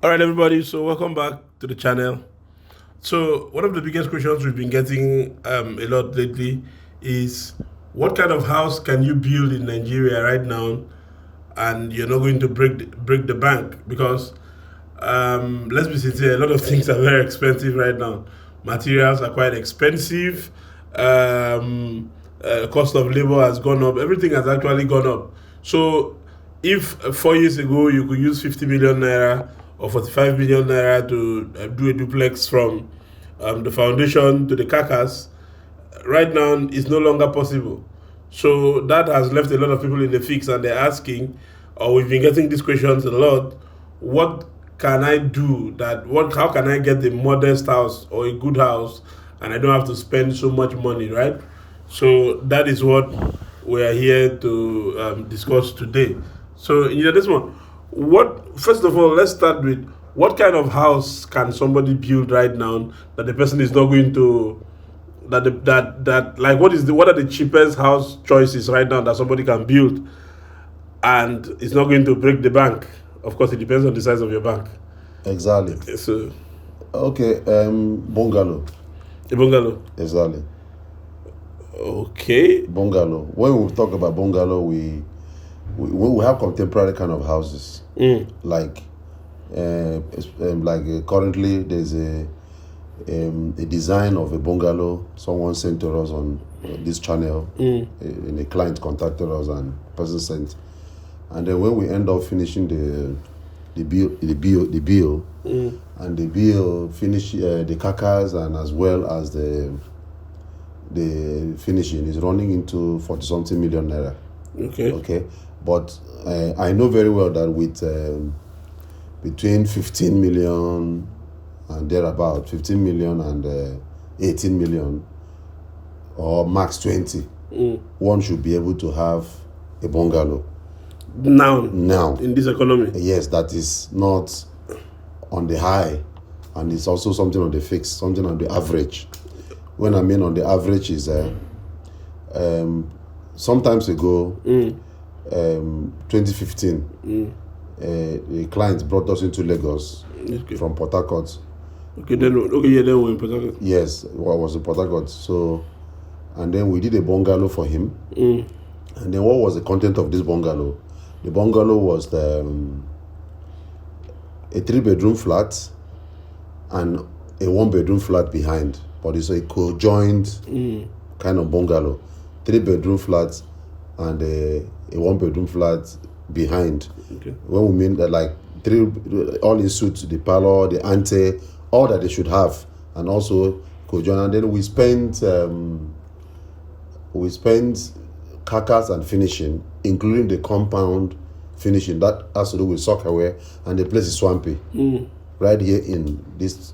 All right, everybody. So welcome back to the channel. So one of the biggest questions we've been getting a lot lately is, what kind of house can you build in Nigeria right now, and you're not going to break the bank? Because let's be sincere, a lot of things are very expensive right now. Materials are quite expensive. Cost of labor has gone up. Everything has actually gone up. So if 4 years ago you could use 50 million naira or 45 million naira to do a duplex from the foundation to the carcass, right now it's no longer possible. So that has left a lot of people in the fix, and they're asking, or we've been getting these questions a lot: what can I do? How can I get a modest house or a good house, and I don't have to spend so much money, right? So that is what we are here to discuss today. So this one, what first of all, let's start with, what kind of house can somebody build right now that the person is not going to, that like, what are the cheapest house choices right now that somebody can build and it's not going to break the bank? Of course, it depends on the size of your bank. Exactly. So Okay, bungalow. a bungalow. Exactly. Okay. Bungalow. When we talk about bungalow, we have contemporary kind of houses. Like, currently there's a design of a bungalow someone sent to us on this channel. And a client contacted us and person sent. And then when we end up finishing the bill, and the bill finish the carcass, and as well as the finishing is running into 40 something million naira. Okay, but I know very well that with between 15 million and thereabout, 15 million and 18 million, or max 20, one should be able to have a bungalow. Now in this economy. Yes, that is not on the high, and it's also something on the fixed, something on the average. When I mean on the average is sometimes ago, 2015, a client brought us into Lagos from Port Harcourt. Then we're in Port Harcourt. Yes, what was in Port Harcourt. So, and then we did a bungalow for him. And then what was the content of this bungalow? The bungalow was a 3-bedroom flat and a 1-bedroom flat behind, but it's a co-joined kind of bungalow. 3-bedroom flat and a 1-bedroom flat behind. Okay. When we mean that, like, three, all in suit, the parlor, the ante, all that they should have, and also co-join. And then we spent carcass and finishing, including the compound finishing that has to do with soccerware, and the place is swampy, right here in this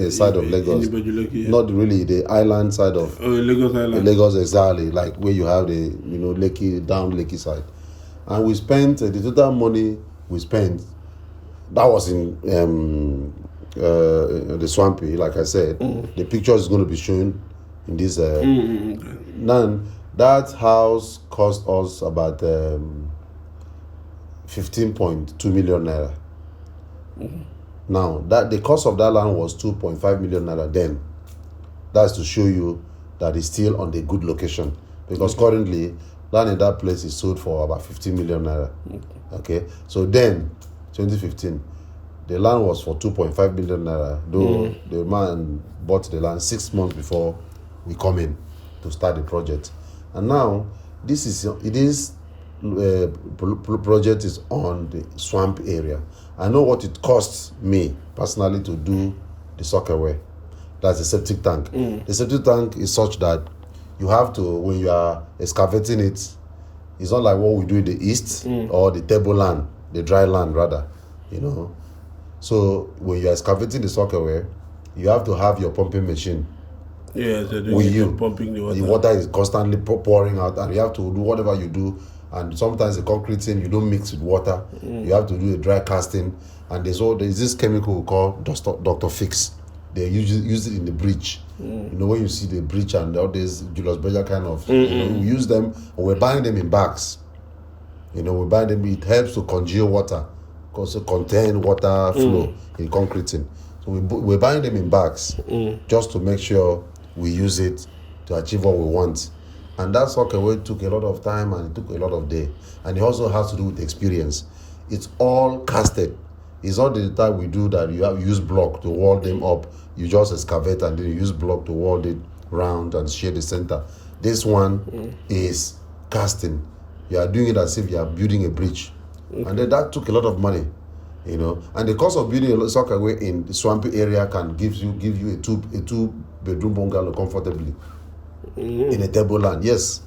side of Lagos. Not really the island side of Lagos Island. Lagos, exactly, like where you have the Lekki, down Lekki side. And we spent the total money we spent, that was in the swampy, like I said. The picture is going to be shown in this. Now, that house cost us about 15.2 million naira. Now, that the cost of that land was 2.5 million naira then. That's to show you that it's still on the good location, because currently land in that place is sold for about 15 million naira. Okay, so then 2015, the land was for 2.5 million naira, though the man bought the land 6 months before we come in to start the project. And now this project is on the swamp area. I know what it costs me personally to do the soccerware. That's a septic tank. The septic tank is such that you have to, when you are excavating it, it's not like what we do in the east or the tableland, the dry land rather, So when you are excavating the soccerware, you have to have your pumping machine. Yes, with you. Pumping the water. The water is constantly pouring out, and you have to do whatever you do. And sometimes the concrete thing you don't mix with water. You have to do a dry casting. And there's this chemical we call Dr. Fix. They use it in the bridge. When you see the bridge and all these Julius Berger kind of, we use them, and we're buying them in bags. We're buying them. It helps to congeal water contain water flow in concreting. So we're buying them in bags just to make sure we use it to achieve what we want. And that sockaway took a lot of time and it took a lot of day. And it also has to do with experience. It's all casted. It's not the type we do that you have use block to wall them up. You just excavate and then you use block to wall it round and shade the center. This one is casting. You are doing it as if you are building a bridge. And then that took a lot of money, you know. And the cost of building a sockaway in the swampy area can give you a two bedroom bungalow comfortably in a tableland. Yes.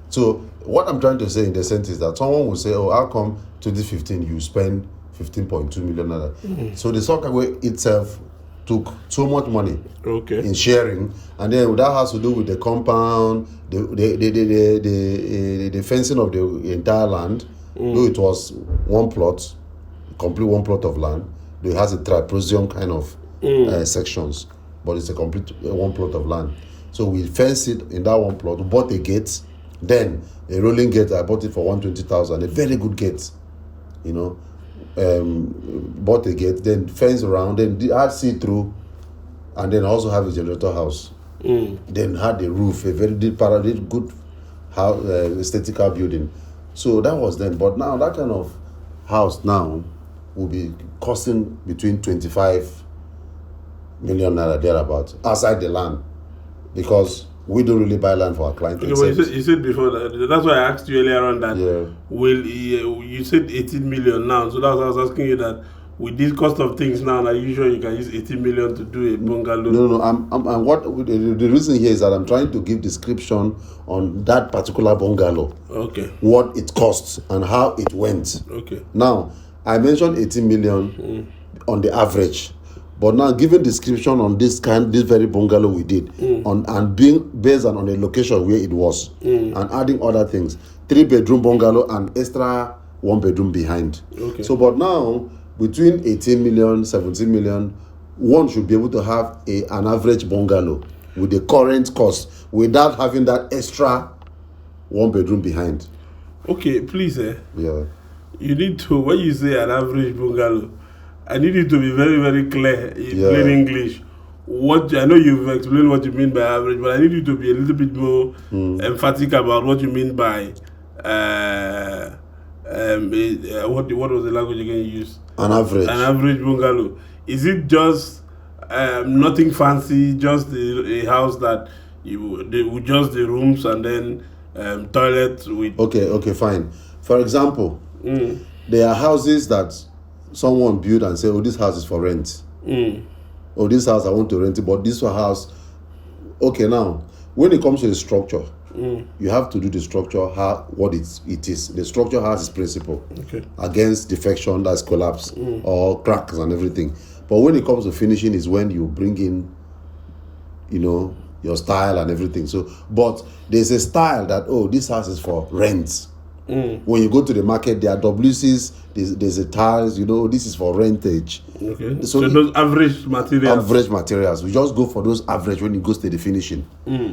So what I'm trying to say in the sense is that someone will say, oh, how come 2015 you spend 15.2 million naira? So the sockaway itself took so much money in sharing, and then that has to do with the compound, the fencing of the entire land. Though it was one plot, complete one plot of land, though it has a trapezium kind of sections, but it's a complete one plot of land. So we fenced it in that one plot, bought a gate, then a rolling gate. I bought it for 120,000, a very good gate, you know. Bought a gate, then fence around, then had see-through, and then also have a generator house. Then had a roof, a very good house, aesthetical building. So that was then. But now that kind of house now will be costing between 25 million naira thereabout outside the land, because we don't really buy land for our clients. Okay, but you said before that's why I asked you earlier on that. You said 18 million now, so that's why I was asking you that with this cost of things now, are you sure you can use 18 million to do a bungalow? No. I'm the reason here is that I'm trying to give description on that particular bungalow. Okay. What it costs and how it went. Okay. Now, I mentioned 18 million on the average. But now, given description on this very bungalow we did, and being based on the location where it was, and adding other things, 3-bedroom bungalow and extra 1 bedroom behind. Okay. So, but now between 18 million, 17 million, one should be able to have an average bungalow with the current cost without having that extra 1 bedroom behind. Okay, please, Yeah. You need to, when you say an average bungalow, I need you to be very, very clear in plain English. I know you've explained what you mean by average, but I need you to be a little bit more emphatic about what you mean by what was the language again you used? An average. An average bungalow. Is it just nothing fancy, just a house that with just the rooms and then toilets with? Okay, fine. For example, there are houses that someone built and say, oh, this house is for rent. Oh, this house I want to rent it, but this house. Okay, now when it comes to the structure, you have to do the structure what it is. The structure has its principle against defection, that's collapse or cracks and everything. But when it comes to finishing is when you bring in, you know, your style and everything. So, but there's a style that, oh, this house is for rent. When you go to the market, there are WCs, there's a tiles, you know, this is for rentage. Okay. So those average materials. We just go for those average when it goes to the finishing.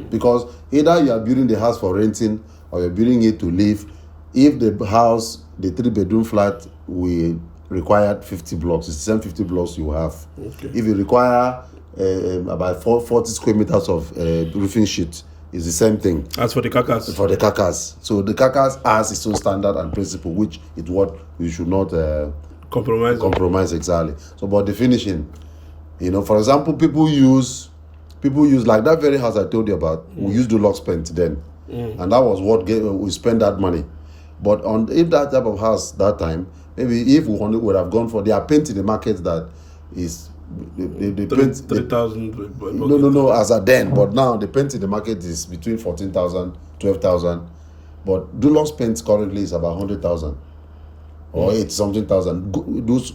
Because either you are building the house for renting or you're building it to live. If the house, the 3-bedroom flat, we required 50 blocks, it's the same 50 blocks you have. Okay. If you require about 40 square meters of roofing sheet, it's the same thing. As for the carcass. For the carcass. So the carcass has its own standard and principle, which is what we should not compromise exactly. So, but the finishing, you know, for example, people use like that very house I told you about. We used Dulux paint then, and that was what we spent that money. But if that type of house that time, maybe if we would have gone for, they are paint in the market that is. The paint 3,000. No, as at then. But now the paint in the market is between 14,000, 12,000. But Dulux paint currently is about 100,000 or 80-something thousand. Those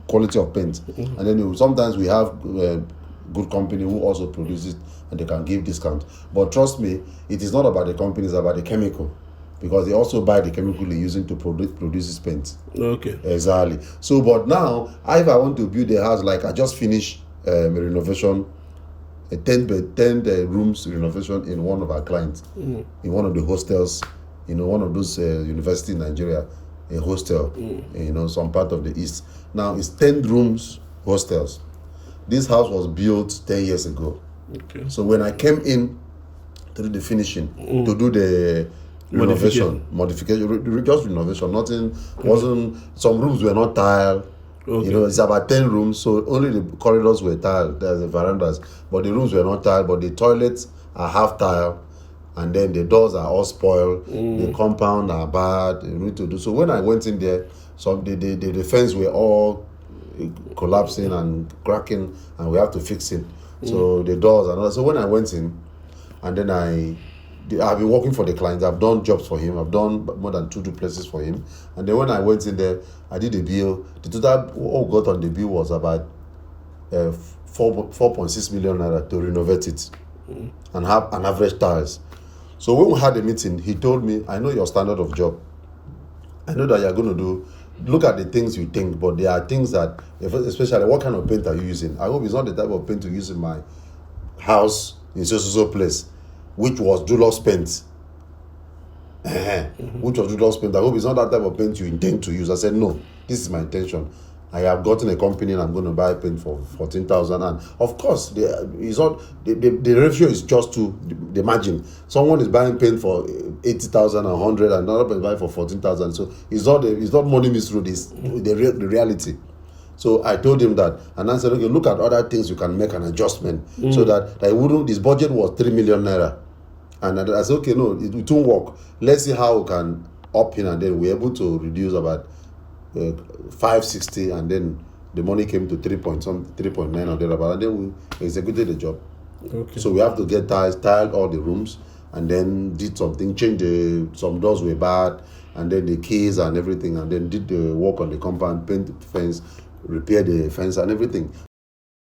quality of paint, and then sometimes we have good company who also produces and they can give discount. But trust me, it is not about the company; it's about the chemical. Because they also buy the chemical they're using to produce this paint. Okay. Exactly. So, but now, if I want to build a house, like I just finished a renovation, a 10 rooms renovation in one of our clients, in one of the hostels, one of those universities in Nigeria. a hostel, some part of the east. Now it's 10 rooms hostels. This house was built 10 years ago. Okay. So when I came in to do the finishing, to do the modification, just renovation, nothing, wasn't, some rooms were not tiled. Okay. It's about 10 rooms, so only the corridors were tiled, there's the verandas, but the rooms were not tiled, but the toilets are half tiled, and then the doors are all spoiled, the compound are bad, you need to do. So when I went in there, the fence were all collapsing and cracking, and we have to fix it. So the doors and all that. So when I went in, and then I've been working for the client. I've done jobs for him. I've done more than 2 duplexes for him. And then when I went in there, I did a bill. The total all got on the bill was about 4.6 million naira to renovate it and have an average tiles. So when we had a meeting, he told me, I know your standard of job. I know that you're going to look at the things you think, but there are things that, especially what kind of paint are you using? I hope it's not the type of paint you use in my house in so place, which was Dulux paint. Which was Dulux paint. I hope it's not that type of paint you intend to use. I said, no, this is my intention. I have gotten a company and I'm going to buy paint for 14,000. And of course, the ratio is just to the margin. Someone is buying paint for 80,000 and 100, and another person buying for 14,000. So it's not money misroad. It's the reality. So I told him that, and I said, okay, look at other things you can make an adjustment so that it wouldn't. This budget was 3 million naira, and I said, okay, no, it won't work. Let's see how we can up in, and then we're able to reduce about 560, and then the money came to 3.9 or thereabout, and then we executed the job. Okay. So we have to get tiled all the rooms, and then did something, some doors were bad, and then the keys and everything, and then did the work on the compound, paint the fence, repair the fence and everything.